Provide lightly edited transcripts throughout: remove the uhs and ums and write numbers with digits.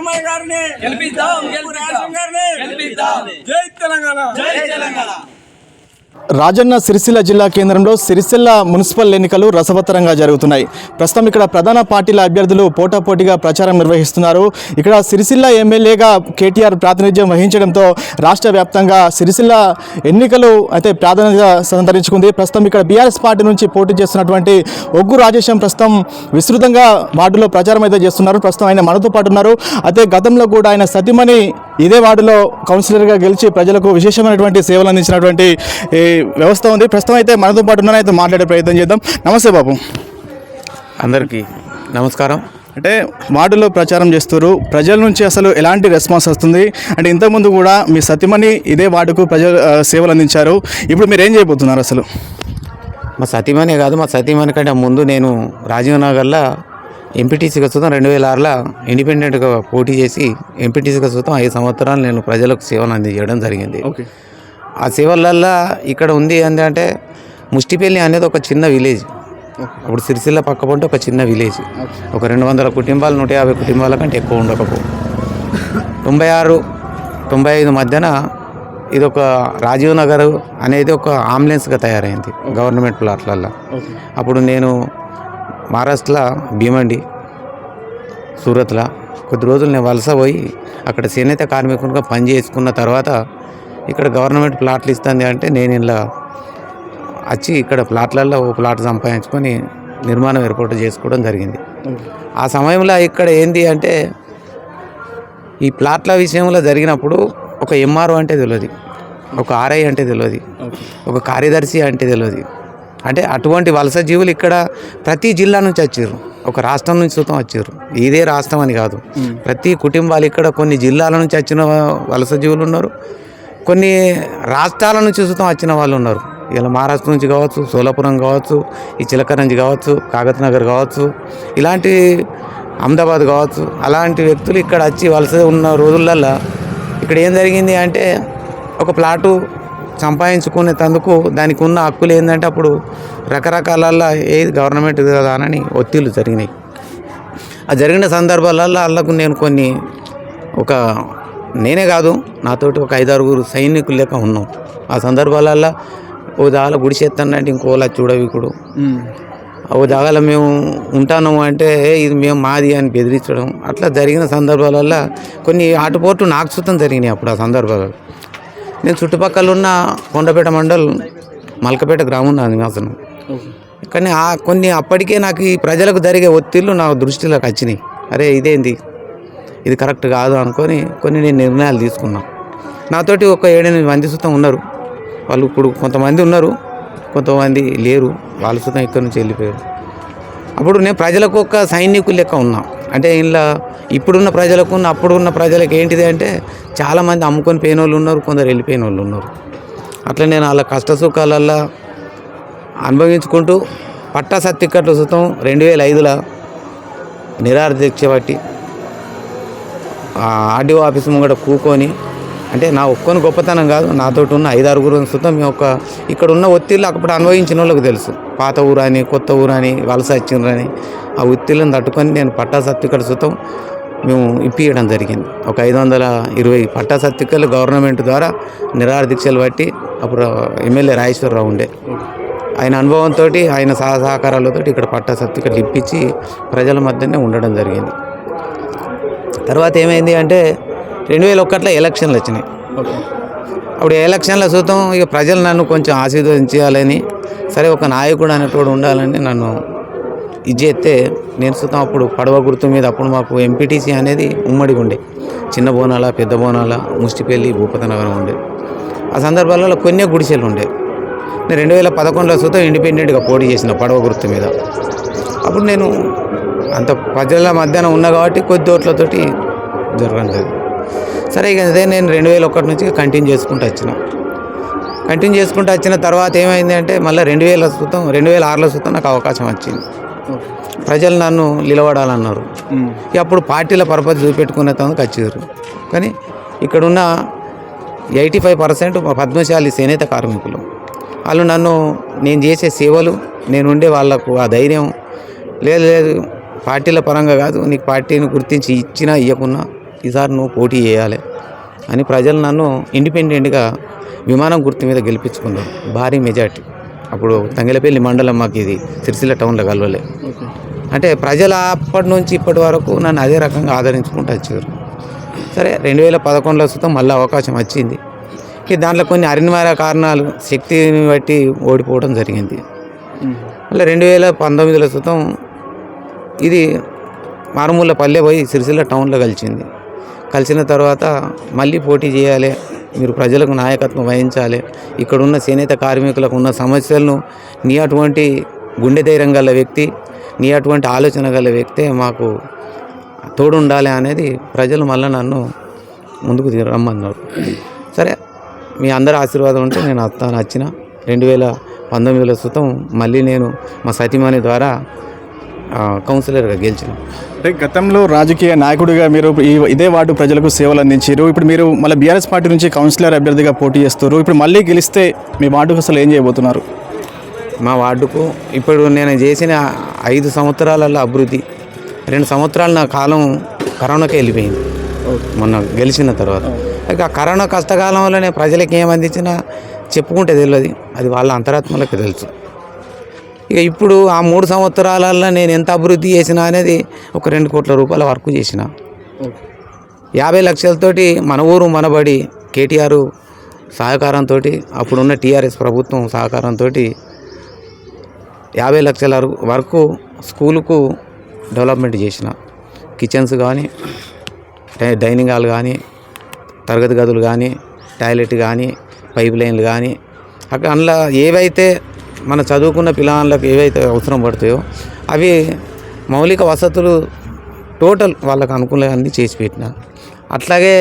రాజమ్మాయి గారిని గెలిపిద్దాం, జై తెలంగాణ, జై తెలంగాణ. రాజన్న సిరిసిల్ల జిల్లా కేంద్రంలో సిరిసిల్ల మున్సిపల్ ఎన్నికలు రసవత్తరంగా జరుగుతున్నాయి. ప్రస్తుతం ఇక్కడ ప్రధాన పార్టీల అభ్యర్థులు పోటాపోటీగా ప్రచారం నిర్వహిస్తున్నారు. ఇక్కడ సిరిసిల్ల ఎమ్మెల్యేగా కేటీఆర్ ప్రాతినిధ్యం వహించడంతో రాష్ట్ర వ్యాప్తంగా సిరిసిల్ల ఎన్నికలు అయితే ప్రాధాన్యత సంతరించుకుంది. ప్రస్తుతం ఇక్కడ బీఆర్ఎస్ పార్టీ నుంచి పోటీ చేస్తున్నటువంటి ఒగ్గు రాజేశం ప్రస్తుతం విస్తృతంగా వార్డులో ప్రచారం అయితే చేస్తున్నారు. ప్రస్తుతం ఆయన మనతో పాటు ఉన్నారు. అయితే గతంలో కూడా ఆయన సతీమణి ఇదే వార్డులో కౌన్సిలర్గా గెలిచి ప్రజలకు విశేషమైనటువంటి సేవలు అందించినటువంటి వ్యవస్థ ఉంది. ప్రస్తుతం అయితే మనతో పాటు ఉన్నారో అయితే మాట్లాడే ప్రయత్నం చేద్దాం. నమస్తే బాబు. అందరికీ నమస్కారం. అంటే వార్డులో ప్రచారం చేస్తారు, ప్రజల నుంచి అసలు ఎలాంటి రెస్పాన్స్ వస్తుంది? అంటే ఇంతకుముందు కూడా మీ సతీమణి ఇదే వార్డుకు ప్రజలు సేవలు అందించారు, ఇప్పుడు మీరు ఏం చేయబోతున్నారు? అసలు మా సతీమణి కాదు, మా సతీమణి కంటే ముందు నేను రాజీవ్ నగర్లో ఎంపీటీసీగా చూద్దాం 2006లో ఇండిపెండెంట్గా పోటీ చేసి ఎంపీటీసీగా చూద్దాం 5 సంవత్సరాలు నేను ప్రజలకు సేవలు అందించడం జరిగింది. ఓకే. ఆ సేవలల్లో ఇక్కడ ఉంది ఏంటంటే ముష్టిపల్లి అనేది ఒక చిన్న విలేజ్. అప్పుడు సిరిసిల్ల పక్క పంటే ఒక చిన్న విలేజ్, ఒక 200 కుటుంబాలు 150 కుటుంబాల కంటే ఎక్కువ ఉండకపో 96, 95 మధ్యన ఇది ఒక రాజీవ్ నగర్ అనేది ఒక అంబులెన్స్గా తయారైంది గవర్నమెంట్ ప్లాట్లల్లో. అప్పుడు నేను మహారాష్ట్రలో భీమండి, సూరత్లో కొద్ది రోజులు నేను వలస పోయి అక్కడ చేనేత కార్మికునిగా పని చేసుకున్న తర్వాత ఇక్కడ గవర్నమెంట్ ప్లాట్లు ఇస్తుంది అంటే నేను ఇలా వచ్చి ఇక్కడ ప్లాట్లలో ఓ ప్లాట్ సంపాదించుకొని నిర్మాణం ఏర్పాటు చేసుకోవడం జరిగింది. ఆ సమయంలో ఇక్కడ ఏంది అంటే ఈ ప్లాట్ల విషయంలో జరిగినప్పుడు ఒక ఎంఆర్ఓ అంటే తెలియదు, ఒక ఆర్ఐ అంటే తెలియదు, ఒక కార్యదర్శి అంటే తెలియదు. అంటే అటువంటి వలస జీవులు ఇక్కడ ప్రతి జిల్లా నుంచి వచ్చారు, ఒక రాష్ట్రం నుంచి సుతం వచ్చారు. ఇదే రాష్ట్రం అని కాదు, ప్రతి కుటుంబాలు ఇక్కడ కొన్ని జిల్లాల నుంచి వచ్చిన వలస జీవులు ఉన్నారు, కొన్ని రాష్ట్రాల నుంచి సుతం వచ్చిన వాళ్ళు ఉన్నారు. ఇలా మహారాష్ట్ర నుంచి కావచ్చు, సోలాపురం కావచ్చు, ఈ చిలకరంజి కావచ్చు, కాగత్ నగర్ కావచ్చు, ఇలాంటి అహ్మదాబాద్ కావచ్చు, అలాంటి వ్యక్తులు ఇక్కడ వచ్చి వలస ఉన్న రోజులల్లో ఇక్కడ ఏం జరిగింది అంటే ఒక ప్లాటు సంపాదించుకునే తందుకు దానికి ఉన్న హక్కులు ఏంటంటే అప్పుడు రకరకాల ఏది గవర్నమెంట్ కదా అని ఒత్తిళ్ళు జరిగినాయి. ఆ జరిగిన సందర్భాలలో వాళ్ళకు నేను కొన్ని నేనే కాదు నాతోటి ఒక 5-6 సైనికులు లెక్క ఉన్నాం. ఆ సందర్భాలలో ఓ జాగాలో గుడిసేస్తానంటే ఇంకోలా చూడవికుడు, ఓ జాగాలో మేము ఉంటాను అంటే ఇది మేము మాది అని బెదిరించడం, అట్లా జరిగిన సందర్భాలలో కొన్ని ఆటుపోట్లు నాకు సుతం జరిగినాయి. అప్పుడు ఆ సందర్భాలలో నేను చుట్టుపక్కల ఉన్న కొండపేట మండల్ మల్కపేట గ్రామం నా నివాసనం. కానీ కొన్ని అప్పటికే నాకు ఈ ప్రజలకు జరిగే ఒత్తిళ్ళు నా దృష్టిలోకి వచ్చినాయి. అరే ఇదేంది, ఇది కరెక్ట్ కాదు అనుకొని కొన్ని నేను నిర్ణయాలు తీసుకున్నాను. నాతోటి ఒక 7-8 మంది సుతం ఉన్నారు. వాళ్ళు ఇప్పుడు కొంతమంది ఉన్నారు, కొంతమంది లేరు, వాళ్ళ సుతం ఇక్కడి నుంచి వెళ్ళిపోయారు. అప్పుడు నేను ప్రజలకు ఒక సైనికులు లెక్క ఉన్నా. అంటే ఇలా ఇప్పుడున్న ప్రజలకు అప్పుడున్న ప్రజలకు ఏంటిది అంటే చాలామంది అమ్ముకొని పోయిన వాళ్ళు ఉన్నారు, కొందరు వెళ్ళిపోయిన వాళ్ళు ఉన్నారు. అట్లా నేను వాళ్ళ కష్ట సుఖాలల్లో అనుభవించుకుంటూ పట్టా సర్టిఫికెట్లు సుతం 2005లో నిరాదీక్ష బట్టి ఆర్డీఓ ఆఫీస్ ముంగట కూకొని, అంటే నా ఒక్కని గొప్పతనం కాదు, నాతోటి ఉన్న 5-6 సుతం మేము ఇక్కడ ఉన్న ఒత్తిళ్ళు అప్పుడు అనుభవించిన వాళ్ళకి తెలుసు. పాత ఊరని కొత్త ఊరని వలస వచ్చిండ్రని ఆ ఒత్తిళ్ళని తట్టుకొని నేను పట్టా సర్టిఫికెట్ సుతం మేము ఇప్పించడం జరిగింది. ఒక 520 పట్టా సర్టిఫికెట్లు గవర్నమెంట్ ద్వారా నిరాదీక్షలు బట్టి అప్పుడు ఎమ్మెల్యే రాజేశ్వరరావు ఉండే, ఆయన అనుభవంతో ఆయన సహకారాలతో ఇక్కడ పట్టా సర్టిఫికెట్లు ఇప్పించి ప్రజల మధ్యనే ఉండడం జరిగింది. తర్వాత ఏమైంది అంటే 2001లో ఎలక్షన్లు వచ్చినాయి. అప్పుడు ఎలక్షన్ల చూద్దాం ఇక ప్రజలు నన్ను కొంచెం ఆశీర్వదించాలని, సరే ఒక నాయకుడు అనేటోడు ఉండాలని నన్ను ఇది చేస్తే నేను చూద్దాం అప్పుడు పడవ గుర్తు మీద అప్పుడు మాకు ఎంపీటీసీ అనేది ఉమ్మడిగా ఉండే, చిన్న బోనాల పెద్ద బోనాల ముష్టిపల్లి భూపతనగరం ఉండే. ఆ సందర్భాలలో కొన్ని గుడిసెలు ఉండే. నేను 2011లో చూద్దాం ఇండిపెండెంట్గా పోటీ చేసిన పడవ గుర్తు మీద. అప్పుడు నేను అంత ప్రజల మధ్యాహ్నం ఉన్నా కాబట్టి కొద్ది ఓట్లతోటి జరగడం జరిగింది. సరే ఇక అదే నేను 2001 నుంచి కంటిన్యూ చేసుకుంటూ వచ్చిన తర్వాత ఏమైంది అంటే మళ్ళీ 2006లో చూద్దాం నాకు అవకాశం వచ్చింది. ప్రజలు నన్ను నిలబడాలన్నారు. అప్పుడు పార్టీల పరపతి చూపెట్టుకునే తనకు వచ్చారు. కానీ ఇక్కడున్న 85% పద్మశాలి చేనేత కార్మికులు వాళ్ళు నేను చేసే సేవలు నేనుండే వాళ్ళకు ఆ ధైర్యం లేదు పార్టీల పరంగా కాదు, నీకు పార్టీని గుర్తించి ఇచ్చినా ఇవ్వకున్నా ఈసారి నువ్వు పోటీ చేయాలి అని ప్రజలు నన్ను ఇండిపెండెంట్గా విమానం గుర్తు మీద గెలిపించుకున్నారు భారీ మెజార్టీ. అప్పుడు తంగెలపల్లి మండలం మాకు ఇది సిరిసిల్ల టౌన్లో కలవలే. అంటే ప్రజలు అప్పటి నుంచి ఇప్పటి వరకు నన్ను అదే రకంగా ఆదరించుకుంటూ వచ్చారు. సరే 2011లో సుతం మళ్ళీ అవకాశం వచ్చింది. దాంట్లో కొన్ని అనివార్య కారణాలు శక్తిని బట్టి ఓడిపోవడం జరిగింది. మళ్ళీ 2019లో సుతం ఇది మారుమూల పల్లె పోయి సిరిసిల్ల టౌన్లో కలిసిన తర్వాత మళ్ళీ పోటీ చేయాలి, మీరు ప్రజలకు నాయకత్వం వహించాలి, ఇక్కడున్న చేనేత కార్మికులకు ఉన్న సమస్యలను నీ అటువంటి గుండె ధైర్యం గల వ్యక్తి, నీ అటువంటి ఆలోచన గల వ్యక్తే మాకు తోడు ఉండాలి అనేది ప్రజలు మళ్ళీ నన్ను ముందుకు రమ్మన్నారు. సరే మీ అందరి ఆశీర్వాదం ఉంటే నేను వచ్చిన 2019లో సుతం మళ్ళీ నేను మా సతీమణి ద్వారా కౌన్సిలర్గా గెలిచిన. అంటే గతంలో రాజకీయ నాయకుడిగా మీరు ఇదే వార్డు ప్రజలకు సేవలు అందించారు. ఇప్పుడు మీరు మళ్ళీ బీఆర్ఎస్ పార్టీ నుంచి కౌన్సిలర్ అభ్యర్థిగా పోటీ చేస్తారు. ఇప్పుడు మళ్ళీ గెలిస్తే మీ వార్డుకు అసలు ఏం చేయబోతున్నారు? మా వార్డుకు ఇప్పుడు నేను చేసిన 5 సంవత్సరాలలో అభివృద్ధి, 2 సంవత్సరాలు నా కాలం కరోనాకే వెళ్ళిపోయింది మొన్న గెలిచిన తర్వాత. ఇక కరోనా కష్టకాలం వల్లనే ప్రజలకు ఏం అందించినా చెప్పుకుంటే తెలియదు, అది వాళ్ళ అంతరాత్మలకు తెలుసు. ఇక ఇప్పుడు ఆ 3 సంవత్సరాలలో నేను ఎంత అభివృద్ధి చేసినా అనేది ఒక 2 కోట్ల రూపాయల వర్క్ చేసిన. 50 లక్షలతోటి మన ఊరు మనబడి కేటీఆర్ సహకారంతో, అప్పుడున్న టీఆర్ఎస్ ప్రభుత్వం సహకారంతో 50 లక్షల వరకు స్కూలుకు డెవలప్మెంట్ చేసిన. కిచెన్స్ కానీ, డైనింగ్ హాల్ కానీ, తరగతి గదులు కానీ, టాయిలెట్ కానీ, పైప్ లైన్లు కానీ, అక్కడ అందులో ఏవైతే మన చదువుకున్న పిల్లలకు ఏవైతే అవసరం పడతాయో అవి మౌలిక వసతులు టోటల్ వాళ్ళకు అనుకూలంగా చేసి పెట్టిన. అట్లాగే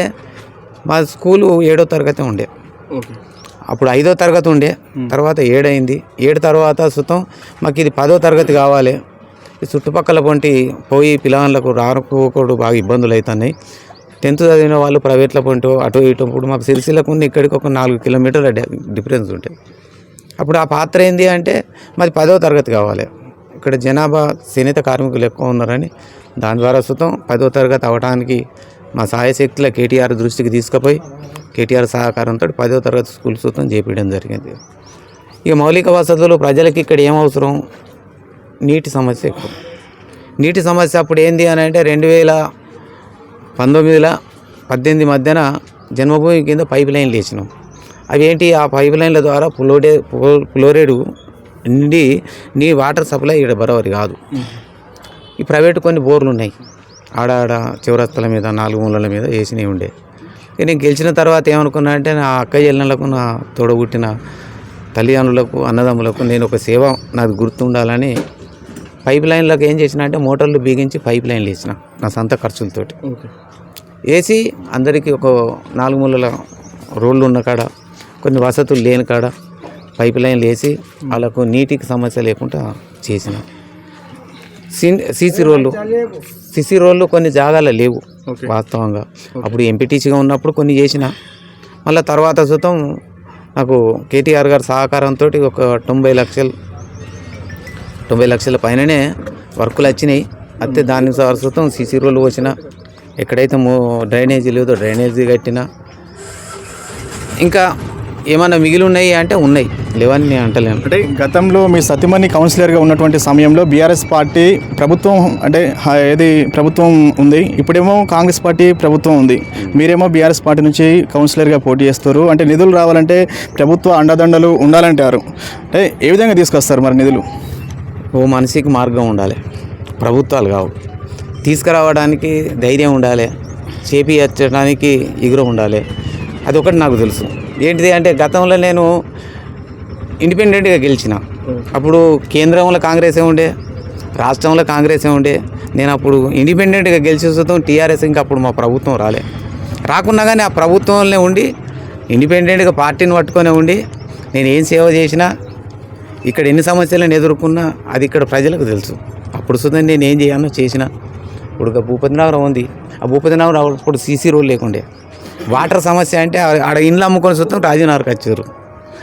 మా స్కూలు 7వ తరగతి ఉండే, అప్పుడు 5వ తరగతి ఉండే, తర్వాత 7 అయింది. 7 తర్వాత సుతం మాకు ఇది 10వ తరగతి కావాలి. ఈ చుట్టుపక్కల పొంటి పోయి పిల్లలకు రాకపోకూడదు, బాగా ఇబ్బందులు అవుతున్నాయి. 10th చదివిన వాళ్ళు ప్రైవేట్లో పొంటో అటు ఇటు. ఇప్పుడు మాకు సిరిసిల్లకు ఇక్కడికి ఒక 4 కిలోమీటర్ల డిఫరెన్స్ ఉంటాయి. అప్పుడు ఆ పాత్ర ఏంది అంటే మాది 10వ తరగతి కావాలి. ఇక్కడ జనాభా చేనేత కార్మికులు ఎక్కువ ఉన్నారని దాని ద్వారా సుతం 10వ తరగతి అవ్వడానికి మా సాయశక్తుల కేటీఆర్ దృష్టికి తీసుకుపోయి కేటీఆర్ సహకారంతో 10వ తరగతి స్కూల్ సుతం చేపించడం జరిగింది. ఇక మౌలిక వసతులు ప్రజలకి ఇక్కడ ఏం అవసరం, నీటి సమస్య ఎక్కువ. నీటి సమస్య అప్పుడు ఏంది అని అంటే 2019-18 మధ్యన జన్మభూమి కింద పైప్ లైన్లు వేసినాం. అవి ఏంటి, ఆ పైప్ లైన్ల ద్వారా ఫ్లోరైడ్ నుండి నీ వాటర్ సప్లై ఇక్కడ బరాబరి కాదు. ఈ ప్రైవేటు కొన్ని బోర్లు ఉన్నాయి ఆడ చివరస్తల మీద 4 మూలల మీద వేసినవి ఉండే. నేను గెలిచిన తర్వాత ఏమనుకున్నా అంటే నా అక్క చెల్లెళ్ళకు, నా తోడబుట్టిన తల్లిదండ్రులకు, అన్నదమ్ములకు నేను ఒక సేవ నాకు గుర్తుండాలని పైప్ లైన్లకు ఏం చేసిన అంటే మోటార్లు బిగించి పైప్ లైన్లు వేసిన నా సొంత ఖర్చులతోటి వేసి అందరికీ ఒక 4 మూలల రోడ్లు ఉన్న కాడ, కొన్ని వసతులు లేని కాడ పైప్ లైన్లు వేసి వాళ్ళకు నీటికి సమస్య లేకుండా చేసిన. సిసి రోడ్లు కొన్ని జాగాలో లేవు వాస్తవంగా. అప్పుడు ఎంపీటీసీగా ఉన్నప్పుడు కొన్ని చేసిన. మళ్ళీ తర్వాత సుతం నాకు కేటీఆర్ గారి సహకారంతో ఒక 90 లక్షల పైననే వర్కులు వచ్చినాయి. అయితే దాని సుతం సిసి రోడ్లు వచ్చిన, ఎక్కడైతే డ్రైనేజీ లేదో డ్రైనేజీ కట్టిన. ఇంకా ఏమన్నా మిగిలి ఉన్నాయి అంటే ఉన్నాయి, లేవని నేను అంటలేను. అంటే గతంలో మీ సతీమణి కౌన్సిలర్గా ఉన్నటువంటి సమయంలో బీఆర్ఎస్ పార్టీ ప్రభుత్వం అంటే ఏది ప్రభుత్వం ఉంది, ఇప్పుడేమో కాంగ్రెస్ పార్టీ ప్రభుత్వం ఉంది. మీరేమో బీఆర్ఎస్ పార్టీ నుంచి కౌన్సిలర్గా పోటీ చేస్తారు. అంటే నిధులు రావాలంటే ప్రభుత్వ అండదండలు ఉండాలంటారు. అంటే ఏ విధంగా తీసుకొస్తారు మరి నిధులు? ఓ మనిషికి మార్గం ఉండాలి, ప్రభుత్వాలు కావు. తీసుకురావడానికి ధైర్యం ఉండాలి, చేపించడానికి ఎగురు ఉండాలి. అది ఒకటి నాకు తెలుసు. ఏంటిది అంటే గతంలో నేను ఇండిపెండెంట్గా గెలిచిన. అప్పుడు కేంద్రంలో కాంగ్రెసే ఉండే, రాష్ట్రంలో కాంగ్రెసే ఉండే. నేను అప్పుడు ఇండిపెండెంట్గా గెలిచి చూస్తాం టీఆర్ఎస్ ఇంకా అప్పుడు మా ప్రభుత్వం రాకున్నా కానీ ఆ ప్రభుత్వంలో ఉండి ఇండిపెండెంట్గా పార్టీని పట్టుకొని ఉండి నేను ఏం సేవ చేసినా, ఇక్కడ ఎన్ని సమస్యలను ఎదుర్కొన్నా అది ఇక్కడ ప్రజలకు తెలుసు. అప్పుడు చూద్దాం నేను ఏం చేయాలో చేసిన. ఇప్పుడు భూపతి నగరం ఉంది, ఆ భూపతి నగరం అప్పుడు సీసీ రోడ్ లేకుండే. వాటర్ సమస్య అంటే ఆడ ఇండ్లు అమ్ముకొని చూస్తాం రాజీనగర్కి వచ్చారు.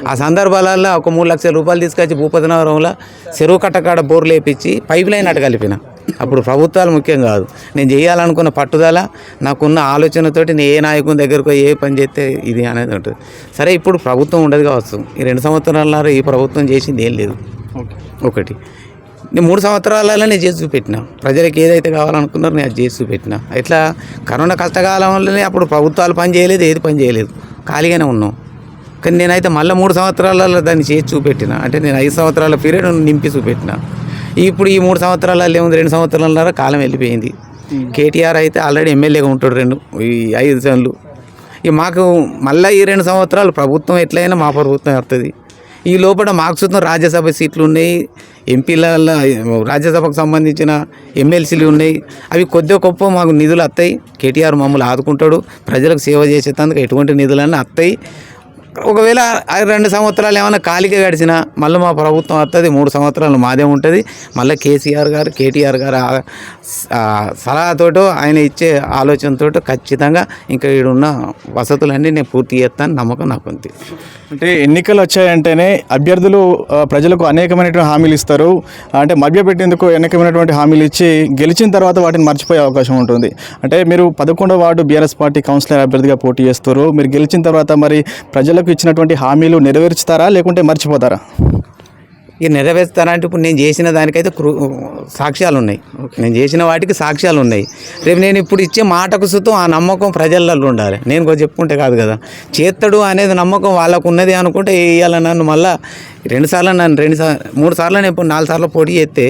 ఆ సందర్భాలలో ఒక 3 లక్షల రూపాయలు తీసుకొచ్చి భూపతి నగరంలో చెరువు కట్టకాడ బోర్లు వేయించి పైప్ లైన్ అటు కలిపిన. అప్పుడు ప్రభుత్వాలు ముఖ్యం కాదు. నేను చేయాలనుకున్న పట్టుదల, నాకున్న ఆలోచనతోటి నేను ఏ నాయకుని దగ్గరకు ఏ పని చేస్తే ఇది అనేది ఉంటుంది. సరే, ఇప్పుడు ప్రభుత్వం ఉండదు కావచ్చు. ఈ 2 సంవత్సరాలలో ఈ ప్రభుత్వం చేసింది ఏం లేదు. ఒకటి, నేను 3 సంవత్సరాలలో నేను చేసి చూపెట్టిన, ప్రజలకు ఏదైతే కావాలనుకున్నారో నేను అది చేసి చూపెట్టిన. ఇట్లా కరోనా కష్టకాలంలోనే అప్పుడు ప్రభుత్వాలు పని చేయలేదు, ఏది పని చేయలేదు, ఖాళీగానే ఉన్నాం. కానీ నేనైతే మళ్ళీ 3 సంవత్సరాలలో దాన్ని చేసి చూపెట్టిన. అంటే నేను 5 సంవత్సరాల పీరియడ్ నింపి చూపెట్టిన. ఇప్పుడు ఈ 3 సంవత్సరాలలో ఏముంది, 2 సంవత్సరాల కాలం వెళ్ళిపోయింది. కేటీఆర్ అయితే ఆల్రెడీ ఎమ్మెల్యేగా ఉంటాడు ఈ 5 సార్లు. ఇక మాకు మళ్ళీ ఈ 2 సంవత్సరాలు ప్రభుత్వం ఎట్లయినా మా ప్రభుత్వం వస్తుంది. ఈ లోపల మాకు చూద్దాం రాజ్యసభ సీట్లు ఉన్నాయి, ఎంపీల రాజ్యసభకు సంబంధించిన ఎమ్మెల్సీలు ఉన్నాయి. అవి కొద్దిగా గొప్ప మాకు నిధులు వస్తాయి. కేటీఆర్ మమ్మల్ని ఆదుకుంటాడు, ప్రజలకు సేవ చేసేందుకు ఎటువంటి నిధులన్నీ వస్తాయి. ఒకవేళ 2 సంవత్సరాలు ఏమైనా ఖాళీగా గడిచినా మళ్ళీ మా ప్రభుత్వం వస్తుంది. 3 సంవత్సరాలు మాదే ఉంటుంది. మళ్ళీ కేటీఆర్ గారు సలహాతోటో ఆయన ఇచ్చే ఆలోచనతో ఖచ్చితంగా ఇంకా ఈడున్న వసతులన్నీ నేను పూర్తి చేస్తాను నమ్మకం నాకు ఉంది. అంటే ఎన్నికలు వచ్చాయంటేనే అభ్యర్థులు ప్రజలకు అనేకమైనటువంటి హామీలు ఇస్తారు. అంటే మభ్యపెట్టేందుకు అనేకమైనటువంటి హామీలు ఇచ్చి గెలిచిన తర్వాత వాటిని మర్చిపోయే అవకాశం ఉంటుంది. అంటే మీరు 11వ వార్డు బీఆర్ఎస్ పార్టీ కౌన్సిలర్ అభ్యర్థిగా పోటీ చేస్తారు. మీరు గెలిచిన తర్వాత మరి ప్రజలకు ఇచ్చినటువంటి హామీలు నెరవేర్చుతారా లేకుంటే మర్చిపోతారా? ఇక నెరవేర్స్తానంటే ఇప్పుడు నేను చేసిన దానికైతే సాక్ష్యాలు ఉన్నాయి. నేను చేసిన వాటికి సాక్ష్యాలు ఉన్నాయి. రేపు నేను ఇప్పుడు ఇచ్చే మాటకు సుతం ఆ నమ్మకం ప్రజలలో ఉండాలి. నేను కూడా చెప్పుకుంటే కాదు కదా, చేత్తడు అనేది నమ్మకం వాళ్ళకు ఉన్నది అనుకుంటే వేయాలని నన్ను మళ్ళీ 3 సార్లు నేను ఇప్పుడు 4 సార్లు పోటీ చేస్తే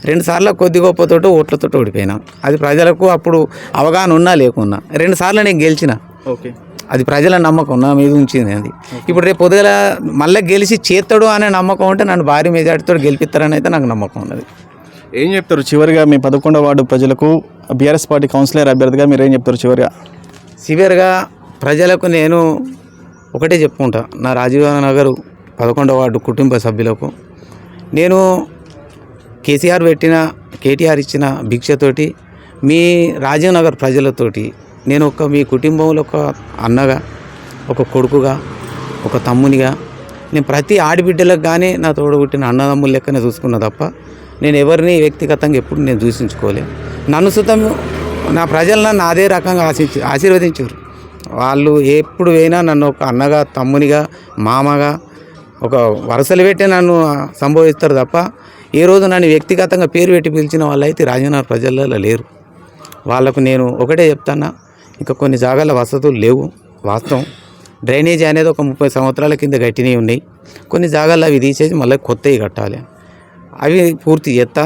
2 సార్లు కొద్ది గొప్పతోటి ఓట్లతో ఓడిపోయినా. అది ప్రజలకు అప్పుడు అవగాహన ఉన్నా లేకున్నా 2 సార్లు నేను గెలిచిన. ఓకే, అది ప్రజల నమ్మకం నా మీద ఉంచింది. అది ఇప్పుడు రేపు పొద్దుగల మళ్ళీ గెలిచి చేస్తాడు అనే నమ్మకం ఉంటే నన్ను భారీ మెజార్టీతో గెలిపిస్తారని అయితే నాకు నమ్మకం ఉన్నది. ఏం చెప్తారు చివరిగా మీ 11వ వార్డు ప్రజలకు బీఆర్ఎస్ పార్టీ కౌన్సిలర్ అభ్యర్థిగా మీరు ఏం చెప్తారు చివరిగా ప్రజలకు నేను ఒకటే చెప్పుకుంటా. నా రాజీవ్ నగర్ 11వ వార్డు కుటుంబ సభ్యులకు నేను కేటీఆర్ ఇచ్చిన భిక్షతోటి మీ రాజీవ్ నగర్ ప్రజలతోటి నేను మీ కుటుంబంలో ఒక అన్నగా, ఒక కొడుకుగా, ఒక తమ్మునిగా నేను ప్రతి ఆడబిడ్డలకు కానీ నా తోడబుట్టిన అన్నదమ్ముల లెక్కనే చూసుకున్నా తప్ప నేను ఎవరిని వ్యక్తిగతంగా ఎప్పుడు నేను దూషించుకోలేను. నన్ను సుతం నా ప్రజలు నన్ను అదే రకంగా ఆశీర్వదించారు. వాళ్ళు ఎప్పుడు పోయినా నన్ను ఒక అన్నగా, తమ్మునిగా, మామగా ఒక వరుసలు పెట్టి నన్ను సంబోధిస్తారు తప్ప ఏ రోజు నన్ను వ్యక్తిగతంగా పేరు పెట్టి పిలిచిన వాళ్ళైతే రాజనగర్ ప్రజలలో లేరు. వాళ్ళకు నేను ఒకటే చెప్తాను, ఇంకా కొన్ని జాగాల వసతులు లేవు. వాస్తవం, డ్రైనేజీ అనేది ఒక 30 సంవత్సరాల కింద కట్టినవి ఉన్నాయి. కొన్ని జాగాల్లో అవి తీసేసి మళ్ళీ కొత్తవి కట్టాలి. అవి పూర్తి చేస్తా.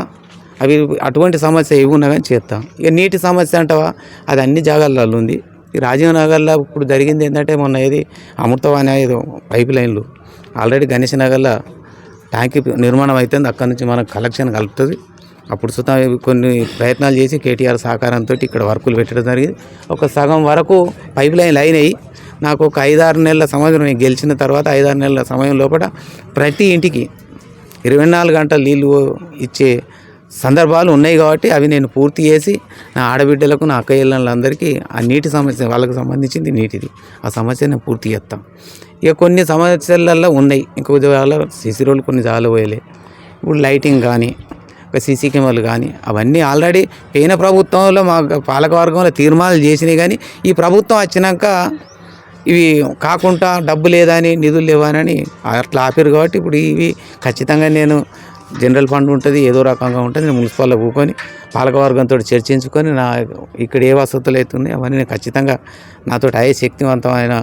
అవి అటువంటి సమస్య ఏమి ఉన్నా కానీ చేస్తా. ఇక నీటి సమస్య అంటావా, అది అన్ని జాగాలలో ఉంది. ఈ రాజీవ్ నగర్లో ఇప్పుడు జరిగింది ఏంటంటే మొన్న ఏది అమృతవాణి ఏదో పైప్ లైన్లు ఆల్రెడీ గణేష్ నగర్లో ట్యాంక్ నిర్మాణం అవుతుంది. అక్కడి నుంచి మనకు కలెక్షన్ కలుపుతుంది. అప్పుడు సుతం కొన్ని ప్రయత్నాలు చేసి కేటీఆర్ సహకారంతో ఇక్కడ వర్కులు పెట్టడం జరిగింది. ఒక సగం వరకు పైప్ లైన్లు అయినాయి. నాకు ఒక 5-6 నెలల సమయం, నేను గెలిచిన తర్వాత 5-6 నెలల సమయం లోపల ప్రతి ఇంటికి 24 గంటలు నీళ్ళు ఇచ్చే సందర్భాలు ఉన్నాయి. కాబట్టి అవి నేను పూర్తి చేసి నా ఆడబిడ్డలకు, నా అక్కయ్యలందరికీ ఆ నీటి సమస్య, వాళ్ళకు సంబంధించింది నీటిది, ఆ సమస్య నేను పూర్తి చేస్తాం. ఇక కొన్ని సమస్యలలో ఉన్నాయి, ఇంకొక సీసీ రోడ్లు కొన్ని జాలు పోయలే. ఇప్పుడు లైటింగ్ కానీ, ఒక సీసీ కెమెరాలు కానీ అవన్నీ ఆల్రెడీ పోయిన ప్రభుత్వంలో మా పాలకవర్గంలో తీర్మానాలు చేసినాయి. కానీ ఈ ప్రభుత్వం వచ్చినాక ఇవి కాకుండా డబ్బు లేదని, నిధులు లేవని అట్లా ఆపారు. కాబట్టి ఇప్పుడు ఇవి ఖచ్చితంగా నేను జనరల్ ఫండ్ ఉంటుంది, ఏదో రకంగా ఉంటుంది, నేను మున్సిపాల్లో కూకొని పాలకవర్గంతో చర్చించుకొని నా ఇక్కడ ఏ వసతులు అవుతున్నాయి అవన్నీ నేను ఖచ్చితంగా నాతో అయ్యే శక్తివంతమైన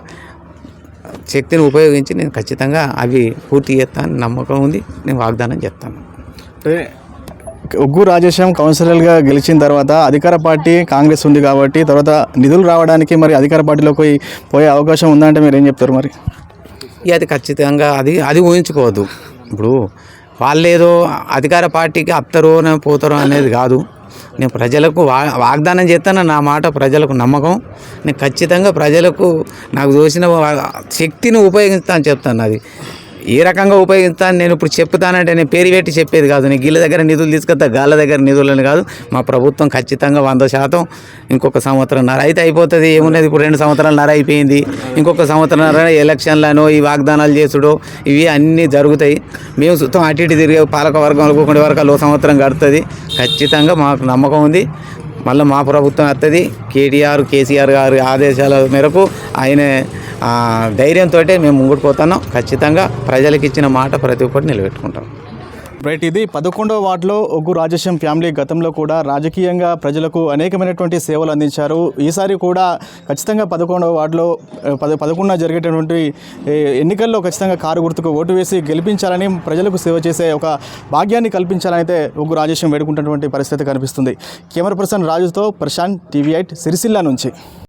శక్తిని ఉపయోగించి నేను ఖచ్చితంగా అవి పూర్తి చేస్తాను నమ్మకం ఉంది. నేను వాగ్దానం చేస్తాను. అంటే ఉగ్గు రాజేశం కౌన్సిలర్గా గెలిచిన తర్వాత అధికార పార్టీ కాంగ్రెస్ ఉంది కాబట్టి తర్వాత నిధులు రావడానికి మరి అధికార పార్టీలోకి పోయే అవకాశం ఉందంటే మీరు ఏం చెప్తారు? మరి అది ఖచ్చితంగా అది ఊహించుకోవద్దు. ఇప్పుడు వాళ్ళేదో అధికార పార్టీకి అప్తారో పోతారో అనేది కాదు. నేను ప్రజలకు వాగ్దానం చేస్తాను. నా మాట ప్రజలకు నమ్మకం. నేను ఖచ్చితంగా ప్రజలకు నాకు దోచిన శక్తిని ఉపయోగిస్తాను చెప్తాను. అది ఏ రకంగా ఉపయోగిస్తాను నేను ఇప్పుడు చెప్తానంటే నేను పేరు పెట్టి చెప్పేది కాదు. నేను గిళ్ళ దగ్గర నిధులు తీసుకొస్తా, గాళ్ళ దగ్గర నిధులని కాదు. మా ప్రభుత్వం ఖచ్చితంగా 100% ఇంకొక సంవత్సరంన్నర అయితే అయిపోతుంది. ఏమున్నది, ఇప్పుడు 2 సంవత్సరాలన్నర అయిపోయింది. ఇంకొక సంవత్సరంన్నర ఎలక్షన్లను ఈ వాగ్దానాలు చేసుడు ఇవి అన్నీ జరుగుతాయి. మేము సుతం అటు ఇటు తిరిగే పాలక వర్గం అనుకోకుండా వరకు సంవత్సరం గడుతుంది. ఖచ్చితంగా మాకు నమ్మకం ఉంది. మళ్ళీ మా ప్రభుత్వం వస్తుంది. కేసీఆర్ గారి ఆదేశాల మేరకు ఆయన ధైర్యంతో మేము ముందుకు పోతున్నాం. ఖచ్చితంగా ప్రజలకు ఇచ్చిన మాట ప్రతి ఒక్కటి నిలబెట్టుకుంటాం. రైట్, ఇది 11వ వార్డులో ఒగ్గు రాజేశం ఫ్యామిలీ గతంలో కూడా రాజకీయంగా ప్రజలకు అనేకమైనటువంటి సేవలు అందించారు. ఈసారి కూడా ఖచ్చితంగా 11వ వార్డులో 11న జరిగేటటువంటి ఎన్నికల్లో ఖచ్చితంగా కారు గుర్తుకు ఓటు వేసి గెలిపించాలని, ప్రజలకు సేవ చేసే ఒక భాగ్యాన్ని కల్పించాలని అయితే ఒగ్గు రాజేశం వేడుకుంటున్నటువంటి పరిస్థితి కనిపిస్తుంది. కెమెరా పర్సన్ రాజుతో ప్రశాంత్, TV8 సిరిసిల్ల నుంచి.